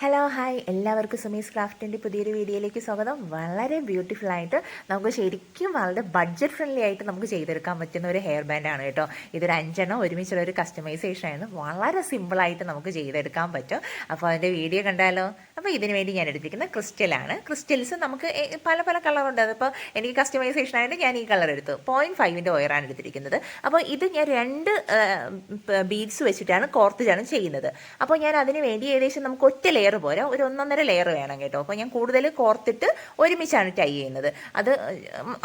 Hello hi എല്ലാവർക്കും സുമീസ് ക്രാഫ്റ്റിൻ്റെ പുതിയൊരു വീഡിയോയിലേക്ക് സ്വാഗതം. വളരെ ബ്യൂട്ടിഫുൾ ആയിട്ട് നമുക്ക് ശരിക്കും വളരെ ബഡ്ജറ്റ് ഫ്രണ്ട്ലി ആയിട്ട് നമുക്ക് ചെയ്തെടുക്കാൻ പറ്റുന്ന ഒരു ഹെയർ ബാൻഡാണ് കേട്ടോ. ഇതൊരു 5 ഒരുമിച്ചുള്ള ഒരു കസ്റ്റമൈസേഷൻ ആണ്. വളരെ സിമ്പിളായിട്ട് നമുക്ക് ചെയ്തെടുക്കാൻ പറ്റും. അപ്പോൾ അതിൻ്റെ വീഡിയോ കണ്ടാലോ? അപ്പോൾ ഇതിന് വേണ്ടി ഞാൻ എടുത്തിരിക്കുന്ന ക്രിസ്റ്റലാണ്. ക്രിസ്റ്റൽസ് നമുക്ക് പല പല കളറുണ്ട്. അതിപ്പോൾ എനിക്ക് കസ്റ്റമൈസേഷൻ ആയിട്ട് ഞാൻ ഈ കളർ എടുത്തു. 0.5 ഒയറാണ് എടുത്തിരിക്കുന്നത്. അപ്പോൾ ഇത് ഞാൻ 2 ബീഡ്സ് വെച്ചിട്ടാണ് കോർത്തിട്ടാണ് ചെയ്യുന്നത്. അപ്പോൾ ഞാൻ അതിന് വേണ്ടി ഏകദേശം നമുക്ക് ഒറ്റ ലെയർ പോരാ, ഒരു 1.5 ലെയർ വേണം കേട്ടോ. അപ്പോൾ ഞാൻ കൂടുതൽ കോർത്തിട്ട് ഒരുമിച്ചാണ് ടൈ ചെയ്യുന്നത്. അത്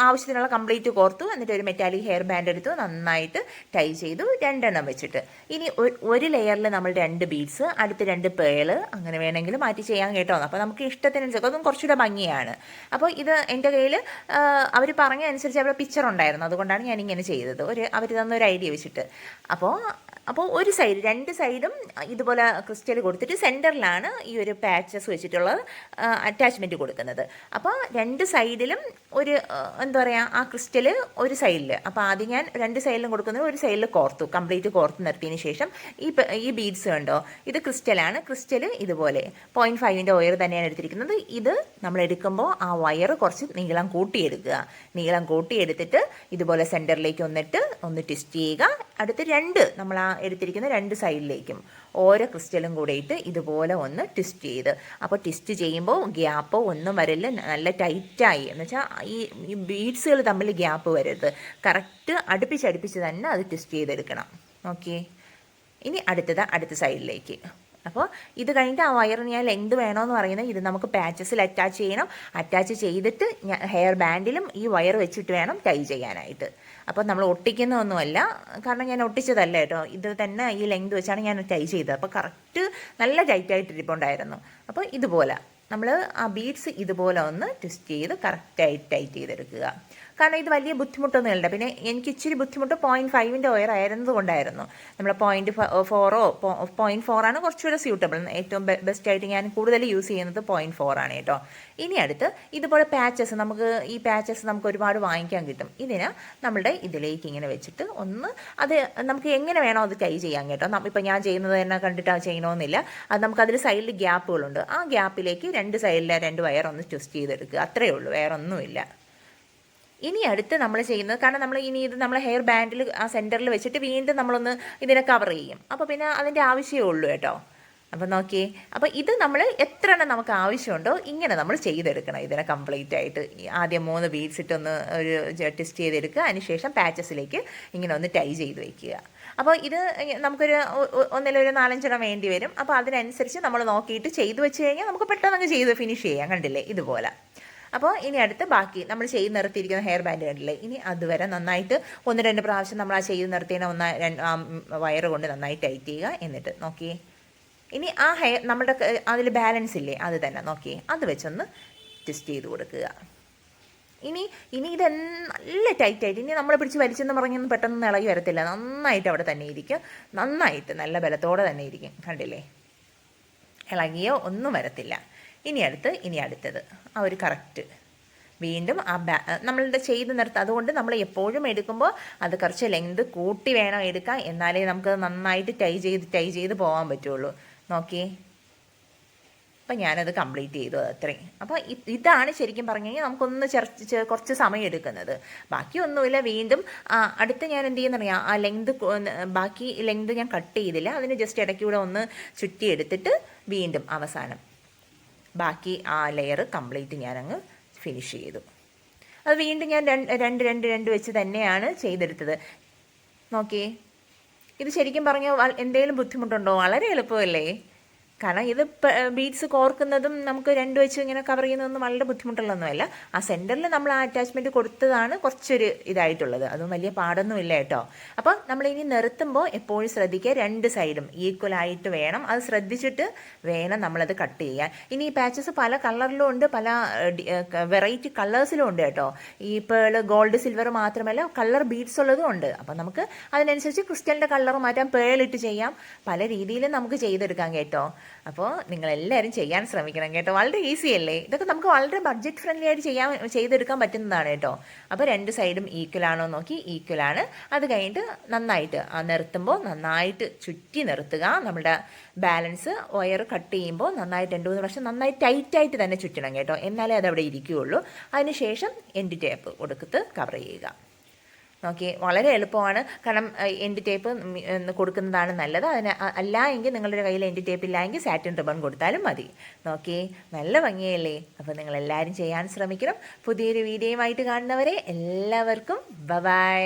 ആവശ്യത്തിനുള്ള കംപ്ലീറ്റ് കോർത്തു. എന്നിട്ട് ഒരു മെറ്റാലിക് ഹെയർ ബാൻഡ് എടുത്ത് നന്നായിട്ട് ടൈ ചെയ്തു 2 വെച്ചിട്ട്. ഇനി ഒരു ലെയറിൽ നമ്മൾ 2 ബീഡ്സ്, അടുത്ത് 2 പേള്, അങ്ങനെ വേണമെങ്കിൽ മാറ്റി ചെയ്യാൻ കേട്ടോ. അപ്പോൾ നമുക്ക് ഇഷ്ടത്തിനനുസരിച്ച് അതും കുറച്ചുകൂടെ ഭംഗിയാണ്. അപ്പോൾ ഇത് എൻ്റെ കയ്യിൽ അവർ പറഞ്ഞ അനുസരിച്ച് അവരുടെ പിക്ചർ ഉണ്ടായിരുന്നു, അതുകൊണ്ടാണ് ഞാൻ ഇങ്ങനെ ചെയ്തത്. അവർ തന്നൊരു ഐഡിയ വെച്ചിട്ട്. അപ്പോൾ ഒരു സൈഡ് 2 സൈഡും ഇതുപോലെ ക്രിസ്റ്റൽ കൊടുത്തിട്ട് സെൻറ്ററിലാണ് ഈ ഒരു പാച്ചസ് വെച്ചിട്ടുള്ള അറ്റാച്ച്മെൻറ്റ് കൊടുക്കുന്നത്. അപ്പോൾ 2 സൈഡിലും ഒരു എന്താ പറയുക, ആ ക്രിസ്റ്റൽ ഒരു സൈഡിൽ. അപ്പോൾ ആദ്യം ഞാൻ 2 സൈഡിലും കൊടുക്കുന്നത് ഒരു സൈഡിൽ കോർത്തു, കംപ്ലീറ്റ് കോർത്ത് നിർത്തിയതിന് ശേഷം ഈ ബീഡ്സ് കണ്ടോ, ഇത് ക്രിസ്റ്റലാണ്. ക്രിസ്റ്റൽ ഇതുപോലെ 0.5 വയർ തന്നെയാണ് എടുത്തിരിക്കുന്നത്. ഇത് നമ്മൾ എടുക്കുമ്പോൾ ആ വയർ കുറച്ച് നീളം കൂട്ടിയെടുക്കുക. നീളം കൂട്ടിയെടുത്തിട്ട് ഇതുപോലെ സെൻറ്ററിലേക്ക് ഒന്ന് ട്വിസ്റ്റ് ചെയ്യുക. അടുത്ത് 2 നമ്മൾ ആ എടുത്തിരിക്കുന്ന 2 സൈഡിലേക്കും ഓരോ ക്രിസ്റ്റലും കൂടെ ഇട്ട് ഇതുപോലെ ഒന്ന് ട്വിസ്റ്റ് ചെയ്ത്. അപ്പോൾ ട്വിസ്റ്റ് ചെയ്യുമ്പോൾ ഗ്യാപ്പോ ഒന്നും വരില്ല, നല്ല ടൈറ്റായി. എന്ന് വെച്ചാൽ ഈ ബീഡ്സുകൾ തമ്മിൽ ഗ്യാപ്പ് വരരുത്. കറക്റ്റ് അടുപ്പിച്ച് തന്നെ അത് ട്വിസ്റ്റ് ചെയ്തെടുക്കണം. ഓക്കെ, ഇനി അടുത്ത സൈഡിലേക്ക്. അപ്പോൾ ഇത് കഴിഞ്ഞിട്ട് ആ വയറിന് ഞാൻ ലെങ്ത് വേണമെന്ന് പറയുന്നത്, ഇത് നമുക്ക് പാച്ചസിൽ അറ്റാച്ച് ചെയ്യണം. അറ്റാച്ച് ചെയ്തിട്ട് ഹെയർ ബാൻഡിലും ഈ വയർ വെച്ചിട്ട് വേണം ടൈ ചെയ്യാനായിട്ട്. അപ്പോൾ നമ്മൾ ഒട്ടിക്കുന്നതൊന്നുമല്ല, കാരണം ഞാൻ ഒട്ടിച്ചതല്ല കേട്ടോ. ഇത് തന്നെ ഈ ലെങ്ത് വെച്ചാണ് ഞാൻ ടൈ ചെയ്തത്. അപ്പോൾ കറക്റ്റ് നല്ല ടൈറ്റായിട്ട് ഇരിപ്പുണ്ടായിരുന്നു. അപ്പോൾ ഇതുപോലെ നമ്മൾ ആ ബീഡ്സ് ഇതുപോലെ ഒന്ന് ട്വിസ്റ്റ് ചെയ്ത് കറക്റ്റായിട്ട് ടൈറ്റ് ചെയ്തെടുക്കുക. കാരണം ഇത് വലിയ ബുദ്ധിമുട്ടൊന്നും ഇല്ല. പിന്നെ എനിക്ക് ഇച്ചിരി ബുദ്ധിമുട്ട് 0.5 ഒയർ ആയിരുന്നത് കൊണ്ടായിരുന്നു. നമ്മൾ 0.4 0.4 കുറച്ചുകൂടെ സ്യൂട്ടബിൾ. ഏറ്റവും ബെസ്റ്റായിട്ട് ഞാൻ കൂടുതൽ യൂസ് ചെയ്യുന്നത് 0.4 ആണ് കേട്ടോ. ഇനി അടുത്ത് ഇതുപോലെ പാച്ചസ്, ഈ പാച്ചസ് നമുക്ക് ഒരുപാട് വാങ്ങിക്കാൻ കിട്ടും. ഇതിന് നമ്മളുടെ ഇതിലേക്ക് ഇങ്ങനെ വെച്ചിട്ട് അത് നമുക്ക് എങ്ങനെ വേണോ അത് ടൈ ചെയ്യാൻ കേട്ടോ. ഇപ്പം ഞാൻ ചെയ്യുന്നത് തന്നെ കണ്ടിട്ട് ചെയ്യണമെന്നില്ല. അത് നമുക്കതിൽ സൈഡിൽ ഗ്യാപ്പുകളുണ്ട്. ആ ഗ്യാപ്പിലേക്ക് 2 സൈഡിലെ 2 വയർ ഒന്ന് ട്വിസ്റ്റ് ചെയ്തെടുക്കുക. അത്രയേ ഉള്ളൂ, വേറെ ഒന്നുമില്ല. ഇനി അടുത്ത് നമ്മൾ ചെയ്യുന്നത്, കാരണം നമ്മൾ ഹെയർ ബാൻഡിൽ ആ സെൻറ്ററിൽ വെച്ചിട്ട് വീണ്ടും നമ്മളൊന്ന് ഇതിനെ കവർ ചെയ്യും. അപ്പോൾ പിന്നെ അതിൻ്റെ ആവശ്യമേ ഉള്ളൂ കേട്ടോ. അപ്പോൾ നോക്കിയേ, അപ്പോൾ ഇത് നമ്മൾ എത്ര എണ്ണം നമുക്ക് ആവശ്യമുണ്ടോ ഇങ്ങനെ നമ്മൾ ചെയ്തെടുക്കണം. ഇതിനെ കംപ്ലീറ്റ് ആയിട്ട് ആദ്യം 3 ബീഡ്സ് ഇട്ടൊന്ന് ഒരു ട്വിസ്റ്റ് ചെയ്തെടുക്കുക. അതിനുശേഷം പാച്ചസിലേക്ക് ഇങ്ങനെ ഒന്ന് ടൈ ചെയ്ത് വയ്ക്കുക. അപ്പോൾ ഇത് നമുക്കൊരു 4-5 വേണ്ടി വരും. അപ്പോൾ അതിനനുസരിച്ച് നമ്മൾ നോക്കിയിട്ട് ചെയ്ത് വെച്ച് കഴിഞ്ഞാൽ നമുക്ക് പെട്ടെന്ന് ചെയ്ത് ഫിനിഷ് ചെയ്യാം. കണ്ടില്ലേ, ഇതുപോലെ. അപ്പോൾ ഇനി അടുത്ത് ബാക്കി നമ്മൾ ചെയ്ത് നിർത്തിയിരിക്കുന്ന ഹെയർ ബാൻഡ് കണ്ടില്ലേ, ഇനി അതുവരെ നന്നായിട്ട് 1-2 പ്രാവശ്യം നമ്മൾ ആ ചെയ്ത് നിർത്തിയതിനെ വയർ കൊണ്ട് നന്നായി ടൈറ്റ് ചെയ്യുക. എന്നിട്ട് നോക്കിയേ, ഇനി ആ നമ്മുടെ അതിൽ ബാലൻസ് ഇല്ലേ, അത് തന്നെ നോക്കിയേ, അത് വെച്ചൊന്ന് ട്വിസ്റ്റ് ചെയ്ത് കൊടുക്കുക. ഇനി ഇത് നല്ല ടൈറ്റായിട്ട്, ഇനി നമ്മൾ പിടിച്ച് വലിച്ചെന്ന് പറഞ്ഞൊന്നും പെട്ടെന്ന് ഇളകി വരത്തില്ല. നന്നായിട്ട് അവിടെ തന്നെ ഇരിക്കും. നന്നായിട്ട് നല്ല ബലത്തോടെ തന്നെ ഇരിക്കും. കണ്ടില്ലേ, ഇളകിയോ ഒന്നും വരത്തില്ല. ഇനി അടുത്തത് ആ ഒരു കറക്റ്റ് വീണ്ടും നമ്മളുടെ ചെയ്ത് നിർത്തുക. അതുകൊണ്ട് നമ്മൾ എപ്പോഴും എടുക്കുമ്പോൾ അത് കുറച്ച് ലെങ്ത് കൂട്ടി വേണം എടുക്കാൻ, എന്നാലേ നമുക്ക് നന്നായിട്ട് ടൈ ചെയ്ത് പോകാൻ പറ്റുള്ളൂ. നോക്കിയേ, അപ്പം ഞാനത് കംപ്ലീറ്റ് ചെയ്തു, അത്രയും. അപ്പോൾ ഇതാണ് ശരിക്കും പറഞ്ഞു കഴിഞ്ഞാൽ നമുക്കൊന്ന് കുറച്ച് സമയം എടുക്കുന്നത്. ബാക്കിയൊന്നുമില്ല. വീണ്ടും അടുത്ത് ഞാൻ എന്ത് ചെയ്യുന്നറിയാം, ആ ബാക്കി ലെങ്ത് ഞാൻ കട്ട് ചെയ്തില്ല. അതിന് ജസ്റ്റ് ഇടയ്ക്കൂടെ ഒന്ന് ചുറ്റി എടുത്തിട്ട് വീണ്ടും അവസാനം ബാക്കി ആ ലെയർ കംപ്ലീറ്റ് ഞാനങ്ങ് ഫിനിഷ് ചെയ്തു. അത് വീണ്ടും ഞാൻ 2 വെച്ച് തന്നെയാണ് ചെയ്തെടുത്തത്. നോക്കിയേ, ഇത് ശരിക്കും പറഞ്ഞാൽ എന്തെങ്കിലും ബുദ്ധിമുട്ടുണ്ടോ? വളരെ എളുപ്പമല്ലേ. കാരണം ഇത് ബീഡ്സ് കോർക്കുന്നതും നമുക്ക് 2 വെച്ച് ഇങ്ങനെ കവർ ചെയ്യുന്നതൊന്നും വളരെ ബുദ്ധിമുട്ടുള്ളതൊന്നുമല്ല. ആ സെൻറ്ററിൽ നമ്മൾ ആ അറ്റാച്ച്മെൻറ്റ് കൊടുത്തതാണ് കുറച്ചൊരു ഇതായിട്ടുള്ളത്. അതും വലിയ പാടൊന്നുമില്ല കേട്ടോ. അപ്പോൾ നമ്മളിനി നിർത്തുമ്പോൾ എപ്പോഴും ശ്രദ്ധിക്കുക, 2 സൈഡും ഈക്വലായിട്ട് വേണം. അത് ശ്രദ്ധിച്ചിട്ട് വേണം നമ്മളത് കട്ട് ചെയ്യാൻ. ഇനി ഈ പാച്ചസ് പല കളറിലും ഉണ്ട്, പല വെറൈറ്റി കളേഴ്സിലും ഉണ്ട് കേട്ടോ. ഈ പേള്, ഗോൾഡ്, സിൽവർ മാത്രമല്ല കളർ ബീഡ്സ് ഉള്ളതും ഉണ്ട്. അപ്പം നമുക്ക് അതിനനുസരിച്ച് ക്രിസ്റ്റലിൻ്റെ കളർ മാറ്റാം, പേളിട്ട് ചെയ്യാം. പല രീതിയിലും നമുക്ക് ചെയ്തെടുക്കാം കേട്ടോ. അപ്പോൾ നിങ്ങളെല്ലാവരും ചെയ്യാൻ ശ്രമിക്കണം കേട്ടോ. വളരെ ഈസി അല്ലേ, ഇതൊക്കെ നമുക്ക് വളരെ ബഡ്ജറ്റ് ഫ്രണ്ട്ലി ആയിട്ട് ചെയ്തെടുക്കാൻ പറ്റുന്നതാണ് കേട്ടോ. അപ്പോൾ രണ്ട് സൈഡും ഈക്വൽ ആണോ നോക്കി, ഈക്വൽ ആണ്. അത് കഴിഞ്ഞിട്ട് നന്നായിട്ട് നിർത്തുമ്പോൾ നന്നായിട്ട് ചുറ്റി നിർത്തുക. നമ്മുടെ ബാലൻസ് വയർ കട്ട് ചെയ്യുമ്പോൾ നന്നായിട്ട് 2-3 പ്രാവശ്യം നന്നായി ടൈറ്റായിട്ട് തന്നെ ചുറ്റണം കേട്ടോ, എന്നാലേ അതവിടെ ഇരിക്കുകയുള്ളൂ. അതിനുശേഷം എൻഡ് ടേപ്പ് കൊടുത്ത് കവർ ചെയ്യുക. ഓക്കെ, വളരെ എളുപ്പമാണ്. കാരണം എൻഡ് ടേപ്പ് കൊടുക്കുന്നതാണ് നല്ലത്. അതിന് അല്ല എങ്കിൽ നിങ്ങളുടെ കയ്യിൽ എൻഡ് ടേപ്പ് ഇല്ല എങ്കിൽ സാറ്റിൻ റിബൺ കൊടുത്താലും മതി. നോക്കി, നല്ല ഭംഗിയല്ലേ. അപ്പോൾ നിങ്ങളെല്ലാവരും ചെയ്യാൻ ശ്രമിക്കണം. പുതിയൊരു വീഡിയോയുമായിട്ട് കാണുന്നവരെ എല്ലാവർക്കും ബൈ.